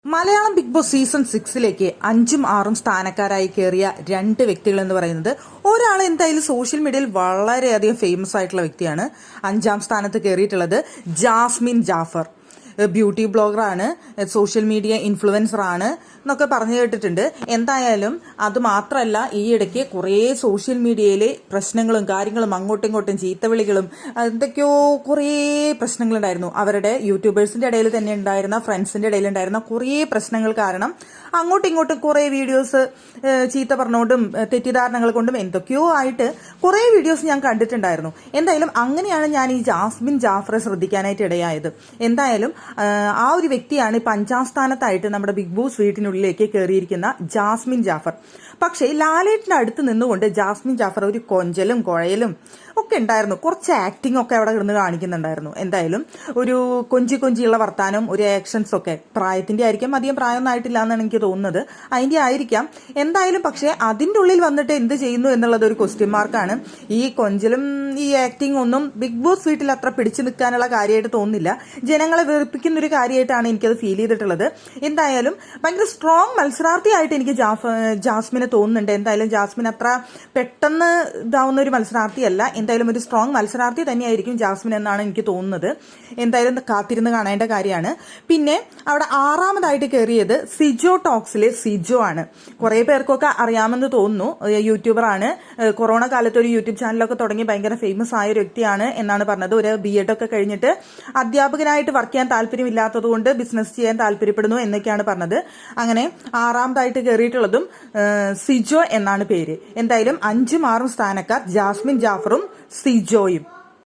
Malayalam big boss season 6ലേക്ക് 5ഉം 6ഉം സ്ഥാനക്കാരായി കയറിയ രണ്ട് വ്യക്തികൾ എന്ന് പറയുന്നത് ഒരാൾ എന്തായാലും സോഷ്യൽ മീഡിയയിൽ വളരെയധികം ഫേമസ് ആയിട്ടുള്ള വ്യക്തിയാണ്. 5ാം സ്ഥാനത്ത് കയറിയിട്ടുള്ളത് ജാസ്മിൻ ജാഫർ. ബ്യൂട്ടി ബ്ലോഗറാണ്, സോഷ്യൽ മീഡിയ ഇൻഫ്ലുവൻസറാണ് എന്നൊക്കെ പറഞ്ഞു കേട്ടിട്ടുണ്ട്. എന്തായാലും അത് മാത്രമല്ല, ഈ ഇടയ്ക്ക് കുറേ സോഷ്യൽ മീഡിയയിലെ പ്രശ്നങ്ങളും കാര്യങ്ങളും അങ്ങോട്ടും ഇങ്ങോട്ടും ചീത്തവിളികളും എന്തൊക്കെയോ കുറേ പ്രശ്നങ്ങളുണ്ടായിരുന്നു. അവരുടെ യൂട്യൂബേഴ്സിന്റെ ഇടയിൽ തന്നെ ഉണ്ടായിരുന്ന, ഫ്രണ്ട്സിന്റെ ഇടയിൽ ഉണ്ടായിരുന്ന കുറേ പ്രശ്നങ്ങൾ കാരണം അങ്ങോട്ടും ഇങ്ങോട്ടും കുറേ വീഡിയോസ് ചീത്ത പറഞ്ഞുകൊണ്ടും തെറ്റിദ്ധാരണകൾ കൊണ്ടും എന്തൊക്കെയോ ആയിട്ട് കുറേ വീഡിയോസ് ഞാൻ കണ്ടിട്ടുണ്ടായിരുന്നു. എന്തായാലും അങ്ങനെയാണ് ഞാൻ ഈ ജാസ്മിൻ ജാഫറെ ശ്രദ്ധിക്കാനായിട്ട് ഇടയായത്. എന്തായാലും ആ ഒരു വ്യക്തിയാണ് ഇപ്പം 5ാം സ്ഥാനത്തായിട്ട് നമ്മുടെ ബിഗ് ബോസ് വീട്ടിനുള്ളിലേക്ക് കയറിയിരിക്കുന്ന ജാസ്മിൻ ജാഫർ. പക്ഷേ ലാലേട്ടിന്റെ അടുത്ത് നിന്നുകൊണ്ട് ജാസ്മിൻ ജാഫർ ഒരു കൊഞ്ചലും കുഴയലും ഒക്കെ ഉണ്ടായിരുന്നു. കുറച്ച് ആക്ടിംഗ് ഒക്കെ അവിടെ കിടന്ന് കാണിക്കുന്നുണ്ടായിരുന്നു. എന്തായാലും ഒരു കൊഞ്ചിയുള്ള വർത്താനം, ഒരു ആക്ഷൻസ് ഒക്കെ പ്രായത്തിന്റെ ആയിരിക്കാം, അധികം പ്രായമൊന്നും ആയിട്ടില്ല എന്നാണ് എനിക്ക് തോന്നുന്നത്, അതിന്റെ ആയിരിക്കാം. എന്തായാലും പക്ഷേ അതിൻ്റെ ഉള്ളിൽ വന്നിട്ട് എന്ത് ചെയ്യുന്നു എന്നുള്ളത് ഒരു ക്വസ്റ്റ്യൻ മാർക്കാണ്. ഈ കൊഞ്ചലും ഈ ആക്ടിംഗ് ഒന്നും ബിഗ് ബോസ് വീട്ടിൽ അത്ര പിടിച്ചു നിൽക്കാനുള്ള കാര്യമായിട്ട് തോന്നുന്നില്ല. ജനങ്ങളെ വെറുപ്പിക്കുന്ന ഒരു കാര്യമായിട്ടാണ് എനിക്കത് ഫീൽ ചെയ്തിട്ടുള്ളത്. എന്തായാലും ഭയങ്കര സ്ട്രോങ് മത്സരാർത്ഥിയായിട്ട് എനിക്ക് ജാസ്മിനെ തോന്നുന്നുണ്ട്. എന്തായാലും ജാസ്മിൻ അത്ര പെട്ടെന്ന് ഇതാവുന്ന ഒരു മത്സരാർത്ഥിയല്ല. എന്തായാലും ഒരു സ്ട്രോങ് മത്സരാർത്ഥി തന്നെയായിരിക്കും ജാസ്മിൻ എന്നാണ് എനിക്ക് തോന്നുന്നത്. എന്തായാലും കാത്തിരുന്ന് കാണേണ്ട കാര്യമാണ്. പിന്നെ അവിടെ 6ാമതായിട്ട് കയറിയത് സിജോ ടോക്സിലെ സിജോ ആണ്. കുറേ പേർക്കൊക്കെ അറിയാമെന്ന് തോന്നുന്നു. യൂട്യൂബറാണ്. കൊറോണ കാലത്ത് ഒരു യൂട്യൂബ് ചാനലൊക്കെ തുടങ്ങി ഭയങ്കര ഫേമസ് ആയ ഒരു വ്യക്തിയാണ് എന്നാണ് പറഞ്ഞത്. ഒരു BEd ഒക്കെ കഴിഞ്ഞിട്ട് അധ്യാപകനായിട്ട് വർക്ക് ചെയ്യാൻ താല്പര്യമില്ലാത്തത് കൊണ്ട് ബിസിനസ് ചെയ്യാൻ താല്പര്യപ്പെടുന്നു എന്നൊക്കെയാണ് പറഞ്ഞത്. അങ്ങനെ 6ാമതായിട്ട് കയറിയിട്ടുള്ളതും സിജോ എന്നാണ് പേര്. എന്തായാലും 5ഉം 6ഉം സ്ഥാനക്കാർ ജാസ്മിൻ ജാഫറും സിജോയും.